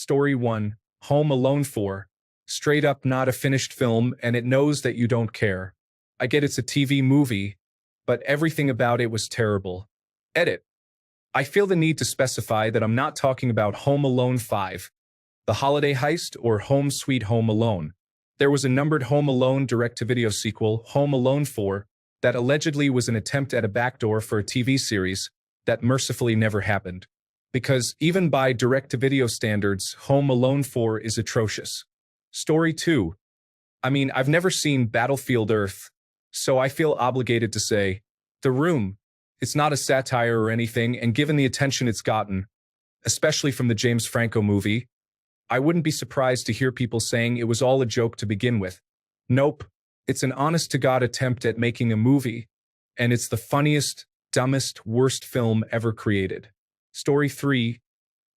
Story 1, Home Alone 4. Straight up not a finished film, and it knows that you don't care. I get it's a TV movie, but everything about it was terrible. Edit. I feel the need to specify that I'm not talking about Home Alone 5, The Holiday Heist, or Home Sweet Home Alone. There was a numbered Home Alone direct-to-video sequel, Home Alone 4, that allegedly was an attempt at a backdoor for a TV series that mercifully never happened. Because even by direct-to-video standards, Home Alone 4 is atrocious. Story 2. I've never seen Battlefield Earth, so I feel obligated to say, The Room. It's not a satire or anything, and given the attention it's gotten, especially from the James Franco movie, I wouldn't be surprised to hear people saying it was all a joke to begin with. Nope, it's an honest-to-God attempt at making a movie, and it's the funniest, dumbest, worst film ever created. Story 3.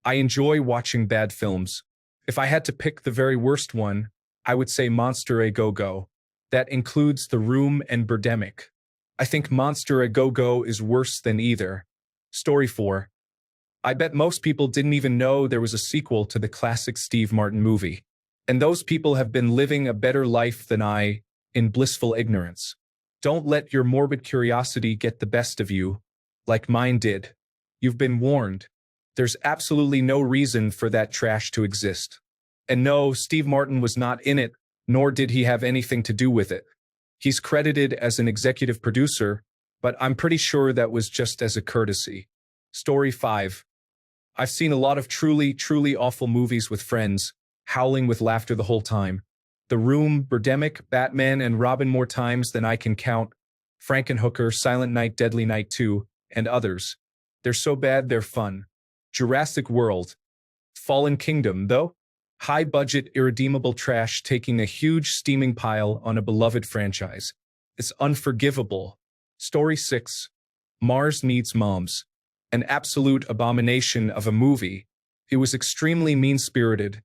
I enjoy watching bad films. If I had to pick the very worst one, I would say Monster A Go-Go. That includes The Room and Birdemic. I think Monster A Go-Go is worse than either. Story 4. I bet most people didn't even know there was a sequel to the classic Steve Martin movie. And those people have been living a better life than I, in blissful ignorance. Don't let your morbid curiosity get the best of you, like mine did. You've been warned. There's absolutely no reason for that trash to exist. And no, Steve Martin was not in it, nor did he have anything to do with it. He's credited as an executive producer, but I'm pretty sure that was just as a courtesy. Story 5. I've seen a lot of truly, truly awful movies with friends, howling with laughter the whole time. The Room, Birdemic, Batman, and Robin more times than I can count, Frankenhooker, Silent Night, Deadly Night 2, and others. They're so bad they're fun. Jurassic World. Fallen Kingdom, though? High-budget, irredeemable trash taking a huge steaming pile on a beloved franchise. It's unforgivable. Story 6. Mars Needs Moms. An absolute abomination of a movie. It was extremely mean-spirited,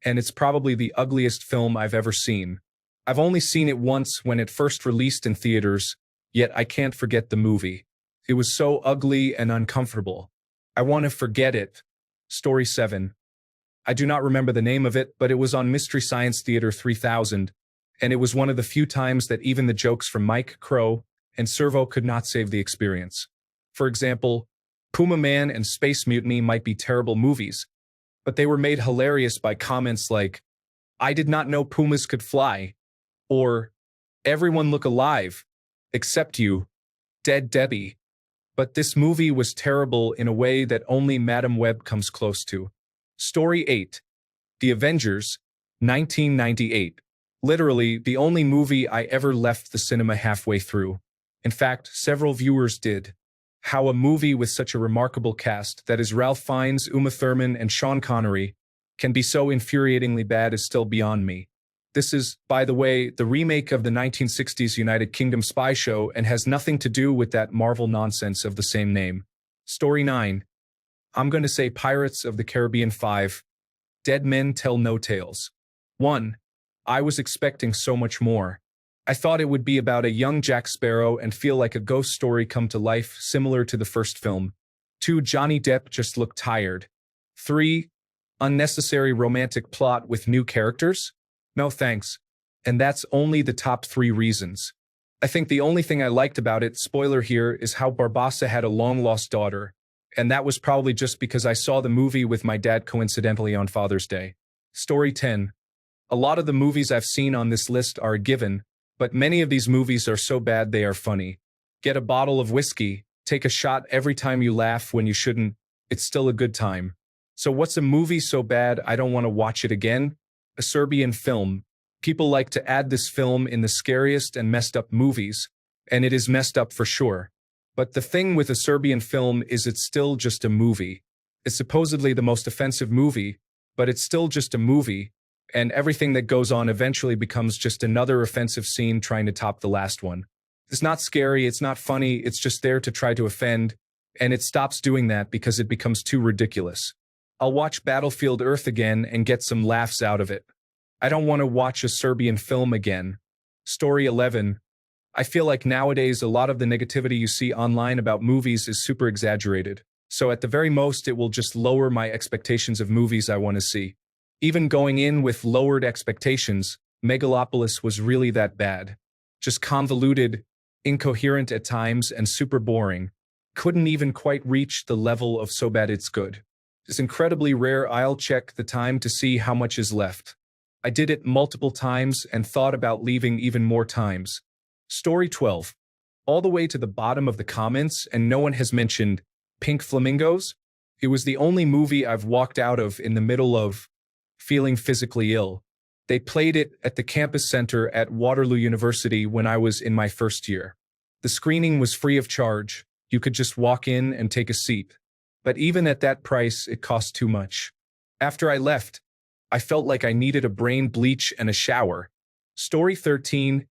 and it's probably the ugliest film I've ever seen. I've only seen it once when it first released in theaters, yet I can't forget the movie. It was so ugly and uncomfortable. I want to forget it. Story 7. I do not remember the name of it, but it was on Mystery Science Theater 3000, and it was one of the few times that even the jokes from Mike, Crow, and Servo could not save the experience. For example, Puma Man and Space Mutiny might be terrible movies, but they were made hilarious by comments like, I did not know pumas could fly, or, everyone look alive, except you, Dead Debbie. But this movie was terrible in a way that only Madam Web comes close to. Story 8. The Avengers, 1998. Literally, the only movie I ever left the cinema halfway through. In fact, several viewers did. How a movie with such a remarkable cast, that is Ralph Fiennes, Uma Thurman, and Sean Connery, can be so infuriatingly bad is still beyond me. This is, by the way, the remake of the 1960s United Kingdom spy show and has nothing to do with that Marvel nonsense of the same name. Story 9. I'm going to say Pirates of the Caribbean 5. Dead Men Tell No Tales. 1. I was expecting so much more. I thought it would be about a young Jack Sparrow and feel like a ghost story come to life similar to the first film. 2. Johnny Depp just looked tired. 3. Unnecessary romantic plot with new characters? No thanks. And that's only the top 3 reasons. I think the only thing I liked about it, spoiler here, is how Barbassa had a long-lost daughter. And that was probably just because I saw the movie with my dad coincidentally on Father's Day. Story 10. A lot of the movies I've seen on this list are a given, but many of these movies are so bad they are funny. Get a bottle of whiskey, take a shot every time you laugh when you shouldn't, it's still a good time. So what's a movie so bad I don't want to watch it again? A Serbian Film. People like to add this film in the scariest and messed up movies, and it is messed up for sure. But the thing with a Serbian Film is it's still just a movie. It's supposedly the most offensive movie, but it's still just a movie, and everything that goes on eventually becomes just another offensive scene trying to top the last one. It's not scary, it's not funny, it's just there to try to offend, and it stops doing that because it becomes too ridiculous. I'll watch Battlefield Earth again and get some laughs out of it. I don't want to watch a Serbian film again. Story 11. I feel like nowadays a lot of the negativity you see online about movies is super exaggerated, so at the very most it will just lower my expectations of movies I want to see. Even going in with lowered expectations, Megalopolis was really that bad. Just convoluted, incoherent at times, and super boring. Couldn't even quite reach the level of so bad it's good. It's incredibly rare. I'll check the time to see how much is left. I did it multiple times and thought about leaving even more times. Story 12. All the way to the bottom of the comments, and no one has mentioned Pink Flamingos. It was the only movie I've walked out of in the middle of feeling physically ill. They played it at the campus center at Waterloo University when I was in my first year. The screening was free of charge. You could just walk in and take a seat. But even at that price, it cost too much. After I left, I felt like I needed a brain bleach and a shower. Story 13.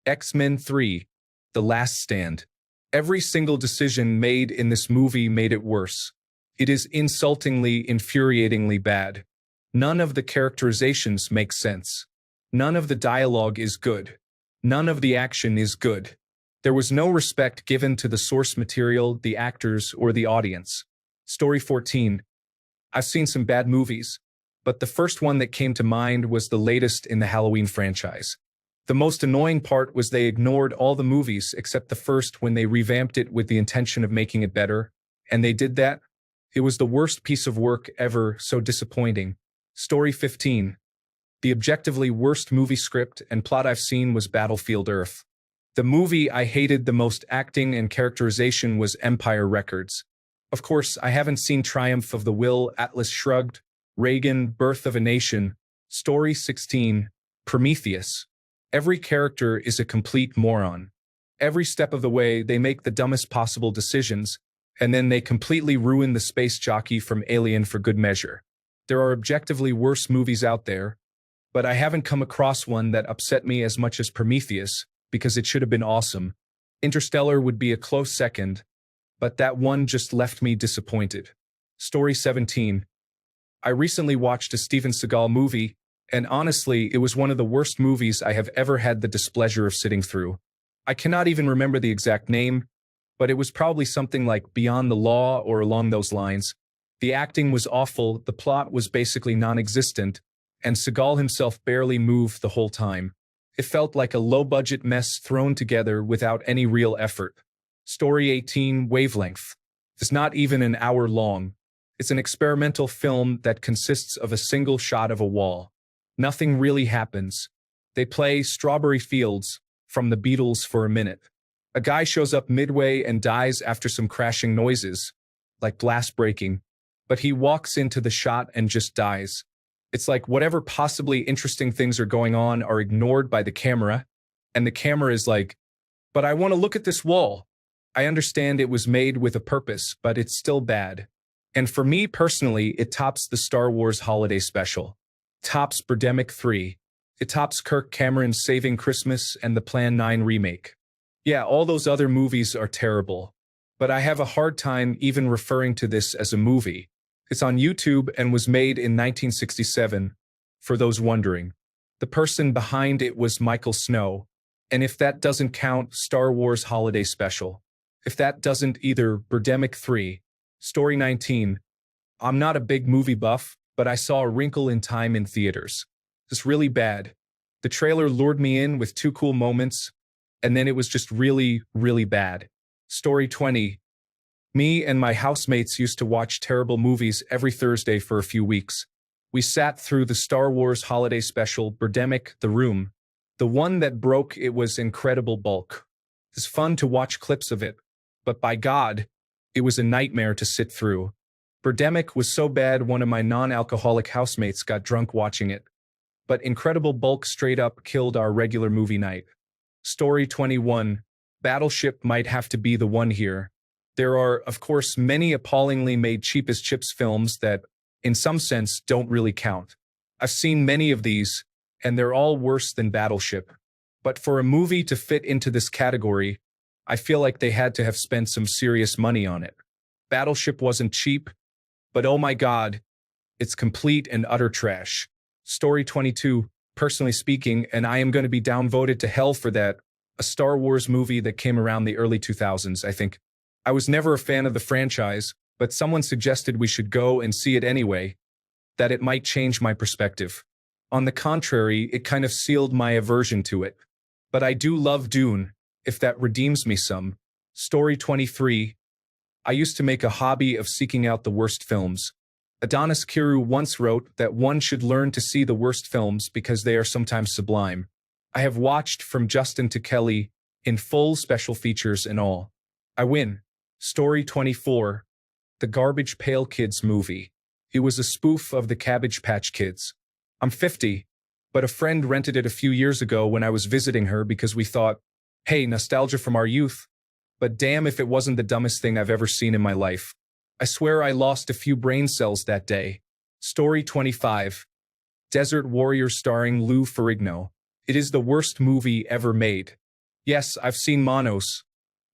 X-Men 3. The Last Stand. Every single decision made in this movie made it worse. It is insultingly, infuriatingly bad. None of the characterizations make sense. None of the dialogue is good. None of the action is good. There was no respect given to the source material, the actors, or the audience. Story 14. I've seen some bad movies, but the first one that came to mind was the latest in the Halloween franchise. The most annoying part was they ignored all the movies except the first when they revamped it with the intention of making it better, and they did that. It was the worst piece of work ever, so disappointing. Story 15. The objectively worst movie script and plot I've seen was Battlefield Earth. The movie I hated the most acting and characterization was Empire Records. Of course, I haven't seen Triumph of the Will, Atlas Shrugged, Reagan, Birth of a Nation. Story 16. Prometheus. Every character is a complete moron. Every step of the way, they make the dumbest possible decisions, and then they completely ruin the space jockey from Alien for good measure. There are objectively worse movies out there, but I haven't come across one that upset me as much as Prometheus, because it should have been awesome. Interstellar would be a close second, but that one just left me disappointed. Story 17. I recently watched a Steven Seagal movie, and honestly, it was one of the worst movies I have ever had the displeasure of sitting through. I cannot even remember the exact name, but it was probably something like Beyond the Law or along those lines. The acting was awful, the plot was basically non-existent, and Seagal himself barely moved the whole time. It felt like a low-budget mess thrown together without any real effort. Story 18. Wavelength. It's not even an hour long. It's an experimental film that consists of a single shot of a wall. Nothing really happens. They play Strawberry Fields from the Beatles for a minute. A guy shows up midway and dies after some crashing noises, like glass breaking, but he walks into the shot and just dies. It's like whatever possibly interesting things are going on are ignored by the camera, and the camera is like, but I want to look at this wall. I understand it was made with a purpose, but it's still bad. And for me personally, it tops the Star Wars Holiday Special. Tops Birdemic 3. It tops Kirk Cameron's Saving Christmas and the Plan 9 remake. Yeah, all those other movies are terrible. But I have a hard time even referring to this as a movie. It's on YouTube and was made in 1967, for those wondering. The person behind it was Michael Snow. And if that doesn't count, Star Wars Holiday Special. If that doesn't either, Birdemic 3. Story 19. I'm not a big movie buff, but I saw A Wrinkle in Time in theaters. It's really bad. The trailer lured me in with two cool moments, and then it was just really, really bad. Story 20. Me and my housemates used to watch terrible movies every Thursday for a few weeks. We sat through the Star Wars Holiday Special, Birdemic, The Room. The one that broke it was Incredible Bulk. It's fun to watch clips of it, but by God, it was a nightmare to sit through. Birdemic was so bad one of my non-alcoholic housemates got drunk watching it. But Incredible Bulk straight up killed our regular movie night. Story 21. Battleship might have to be the one here. There are, of course, many appallingly made cheap as chips films that, in some sense, don't really count. I've seen many of these, and they're all worse than Battleship. But for a movie to fit into this category, I feel like they had to have spent some serious money on it. Battleship wasn't cheap, but oh my God, it's complete and utter trash. Story 22. Personally speaking, and I am going to be downvoted to hell for that, a Star Wars movie that came around the early 2000s, I think. I was never a fan of the franchise, but someone suggested we should go and see it anyway. that it might change my perspective. On the contrary, it kind of sealed my aversion to it. But I do love Dune, if that redeems me some. Story 23. I used to make a hobby of seeking out the worst films. Adonis Kiru once wrote that one should learn to see the worst films because they are sometimes sublime. I have watched From Justin to Kelly, in full, special features and all. I win. Story 24. The Garbage Pail Kids movie. It was a spoof of the Cabbage Patch Kids. I'm 50, but a friend rented it a few years ago when I was visiting her because we thought, hey, nostalgia from our youth. But damn if it wasn't the dumbest thing I've ever seen in my life. I swear I lost a few brain cells that day. Story 25. Desert Warrior starring Lou Ferrigno. It is the worst movie ever made. Yes, I've seen Manos,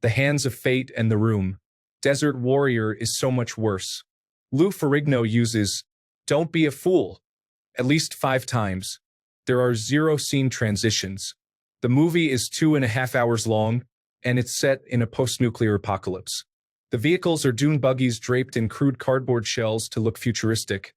The Hands of Fate, and The Room. Desert Warrior is so much worse. Lou Ferrigno uses "Don't be a fool" at least 5 times. There are 0 scene transitions. The movie is 2.5 hours long, and it's set in a post-nuclear apocalypse. The vehicles are dune buggies draped in crude cardboard shells to look futuristic,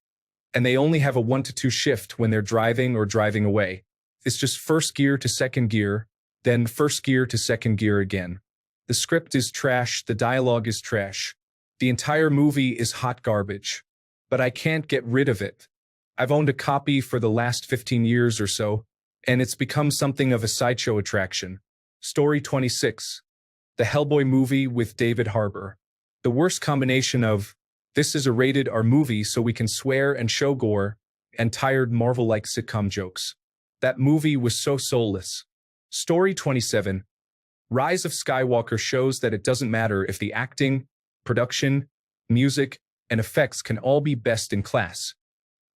and they only have a 1 to 2 shift when they're driving or driving away. It's just first gear to second gear, then first gear to second gear again. The script is trash, the dialogue is trash. The entire movie is hot garbage. But I can't get rid of it. I've owned a copy for the last 15 years or so, and it's become something of a sideshow attraction. Story 26. The Hellboy movie with David Harbour. The worst combination of, this is a rated R movie so we can swear and show gore, and tired Marvel-like sitcom jokes. That movie was so soulless. Story 27. Rise of Skywalker shows that it doesn't matter if the acting, production, music, and effects can all be best in class.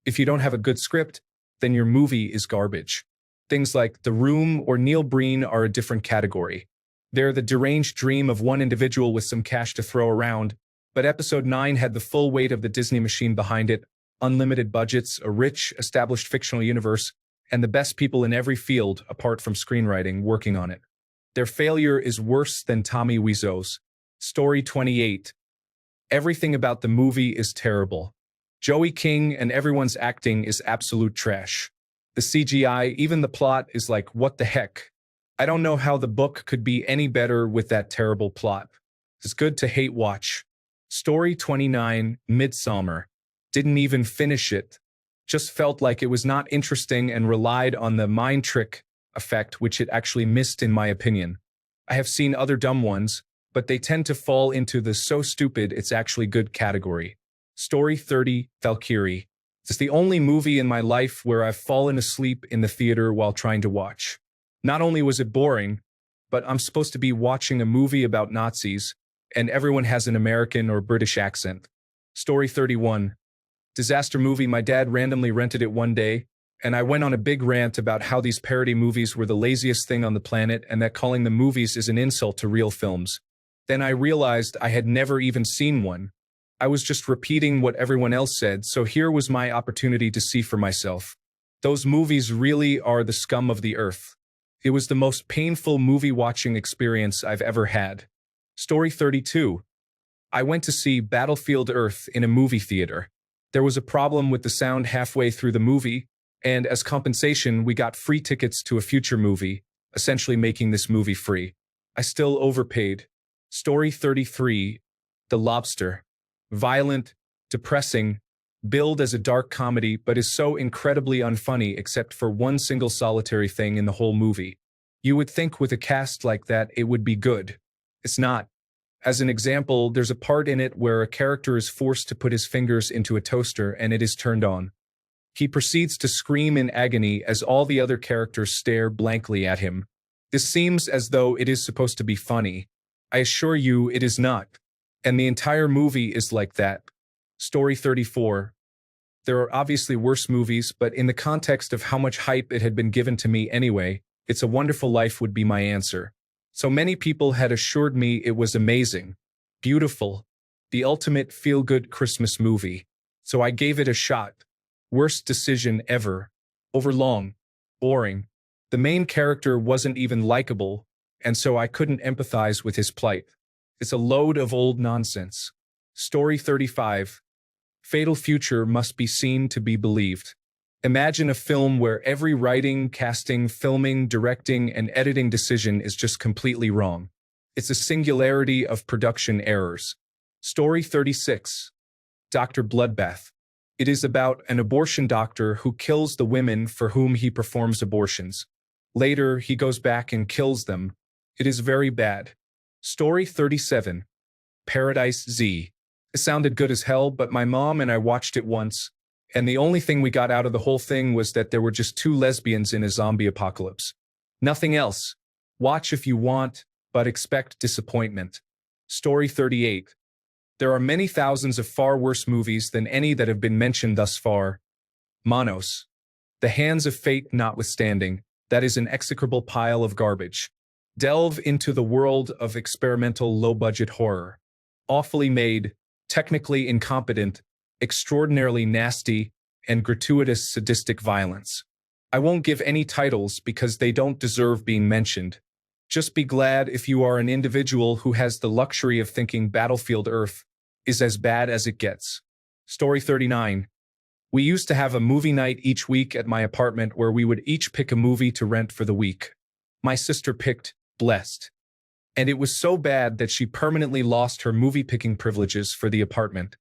If you don't have a good script, then your movie is garbage. Things like The Room or Neil Breen are a different category. They're the deranged dream of one individual with some cash to throw around, but Episode 9 had the full weight of the Disney machine behind it, unlimited budgets, a rich, established fictional universe, and the best people in every field, apart from screenwriting, working on it. Their failure is worse than Tommy Wiseau's. Story 28. Everything about the movie is terrible. Joey King and everyone's acting is absolute trash. The CGI, even the plot, is like, what the heck? I don't know how the book could be any better with that terrible plot. It's good to hate watch. Story 29, Midsommar. Didn't even finish it. Just felt like it was not interesting and relied on the mind trick effect, which it actually missed in my opinion. I have seen other dumb ones, but they tend to fall into the so stupid it's actually good category. Story 30, Valkyrie. It's the only movie in my life where I've fallen asleep in the theater while trying to watch. Not only was it boring, but I'm supposed to be watching a movie about Nazis, and everyone has an American or British accent. Story 31. Disaster movie. My dad randomly rented it one day, and I went on a big rant about how these parody movies were the laziest thing on the planet and that calling them movies is an insult to real films. Then I realized I had never even seen one. I was just repeating what everyone else said, so here was my opportunity to see for myself. Those movies really are the scum of the earth. It was the most painful movie-watching experience I've ever had. Story 32. I went to see Battlefield Earth in a movie theater. There was a problem with the sound halfway through the movie, and as compensation, we got free tickets to a future movie, essentially making this movie free. I still overpaid. Story 33. The Lobster. Violent, depressing, billed as a dark comedy, but is so incredibly unfunny except for one single solitary thing in the whole movie. You would think with a cast like that it would be good. It's not. As an example, there's a part in it where a character is forced to put his fingers into a toaster and it is turned on. He proceeds to scream in agony as all the other characters stare blankly at him. This seems as though it is supposed to be funny. I assure you it is not. And the entire movie is like that. Story 34. There are obviously worse movies, but in the context of how much hype it had been given to me anyway, It's a Wonderful Life would be my answer. So many people had assured me it was amazing, beautiful, the ultimate feel-good Christmas movie. So I gave it a shot. Worst decision ever. Overlong. Boring. The main character wasn't even likable, and so I couldn't empathize with his plight. It's a load of old nonsense. Story 35. Fatal future must be seen to be believed. Imagine a film where every writing, casting, filming, directing, and editing decision is just completely wrong. It's a singularity of production errors. Story 36. Dr. Bloodbath. It is about an abortion doctor who kills the women for whom he performs abortions. Later, he goes back and kills them. It is very bad. Story 37. Paradise Z. It sounded good as hell, but my mom and I watched it once, and the only thing we got out of the whole thing was that there were just two lesbians in a zombie apocalypse. Nothing else. Watch if you want, but expect disappointment. Story 38. There are many thousands of far worse movies than any that have been mentioned thus far. Manos. The hands of fate notwithstanding, that is an execrable pile of garbage. Delve into the world of experimental low-budget horror. Awfully made, technically incompetent, extraordinarily nasty, and gratuitous sadistic violence. I won't give any titles because they don't deserve being mentioned. Just be glad if you are an individual who has the luxury of thinking Battlefield Earth is as bad as it gets. Story 39. We used to have a movie night each week at my apartment where we would each pick a movie to rent for the week. My sister picked Blessed. And it was so bad that she permanently lost her movie-picking privileges for the apartment.